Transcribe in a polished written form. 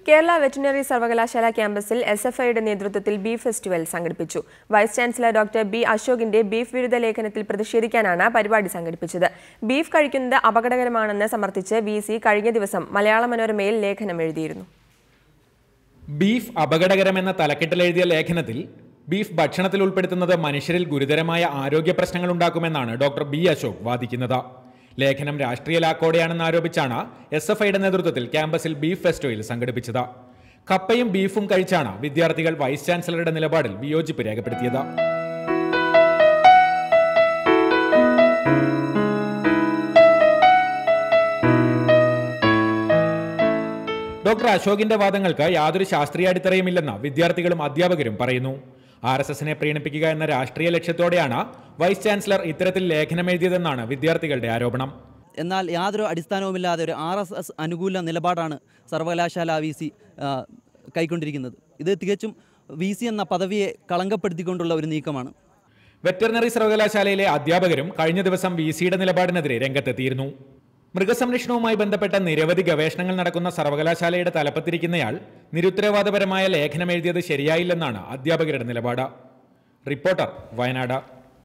Kerala veterinary സർവകലാശാല ക്യാമ്പസിൽ SFIയുടെ നേതൃത്വത്തിൽ ബീഫ് ഫെസ്റ്റിവൽ സംഘടിപ്പിച്ചു. വൈസ് ചാൻസലർ ഡോക്ടർ ബി അശോകിന്റെ ബീഫ് വിരുദ്ധ ലേഖനത്തിൽ പ്രതിഷേധിക്കാനാണ് പരിപാടി സംഘടിപ്പിച്ചത്. ബീഫ് കഴിക്കുന്നത് അപകടകരമാണെന്ന് സമർത്ഥിച്ച് VC കഴിഞ്ഞ ദിവസം മലയാള മനോരമയിൽ ലേഖനം എഴുതിയിരുന്നു. ബീഫ് അപകടകരമെന്ന തലക്കെട്ടിൽ എഴുതിയ ലേഖനത്തിൽ ബീഫ് ഭക്ഷണത്തിൽ ഉൾപ്പെടുത്തുന്നത് മനുഷ്യരിൽ ഗുരുതരമായ ആരോഗ്യ പ്രശ്നങ്ങൾ ഉണ്ടാക്കുമെന്നാണ് ഡോക്ടർ ബി അശോക് വാദിക്കുന്നത്. ലേഖനം രാഷ്ട്രീയ ലാക്കോടെയാണെന്ന് ആരോപിച്ചാണ് SFIയുടെ നേതൃത്വത്തിൽ ക്യാമ്പസിൽ ബീഫ് ഫെസ്റ്റിവൽ സംഘടിപ്പിച്ചത്. കപ്പയും ബീഫും കഴിച്ചാണ് വിദ്യാർത്ഥികൾ വൈസ് ചാൻസലറുടെ നിലപാടിൽ വിയോജിപ്പ് രേഖപ്പെടുത്തിയത്. ഡോക്ടർ അശോകിന്റെ വാദങ്ങൾക്ക് യാതൊരു ശാസ്ത്രീയ അടിത്തറയുമില്ലെന്ന് വിദ്യാർത്ഥികളും അധ്യാപകരും പറയുന്നു. RSSനെ പ്രീണിപ്പിക്കുക എന്ന രാഷ്ട്രീയ ലക്ഷ്യത്തോടെയാണ് വൈസ് ചാൻസലർ ഇത്തരത്തിൽ ലേഖനം എഴുതിയതെന്നാണ് വിദ്യാർത്ഥികളുടെ ആരോപണം. എന്നാൽ യാതൊരു അടിസ്ഥാനവുമില്ലാതെ ഒരു RSS അനുകൂല നിലപാടാണ് സർവകലാശാല VC കൈക്കൊണ്ടിരിക്കുന്നത്. ഇത് തികച്ചും VC എന്ന പദവിയെ കളങ്കപ്പെടുത്തിക്കൊണ്ടുള്ള ഒരു നീക്കമാണ്. വെറ്ററിനറി സർവകലാശാലയിലെ അധ്യാപകരും കഴിഞ്ഞ ദിവസം VCയുടെ നിലപാടിനെതിരെ രംഗത്തെത്തിയിരുന്നു. മൃഗസംരക്ഷണവുമായി ബന്ധപ്പെട്ട നിരവധി ഗവേഷണങ്ങൾ നടക്കുന്ന സർവകലാശാലയുടെ തലപ്പത്തിരിക്കുന്നയാൾ നിരുത്തരവാദപരമായ ലേഖനം എഴുതിയത് ശരിയായില്ലെന്നാണ് അധ്യാപകരുടെ നിലപാട്. റിപ്പോർട്ടർ, വയനാട്.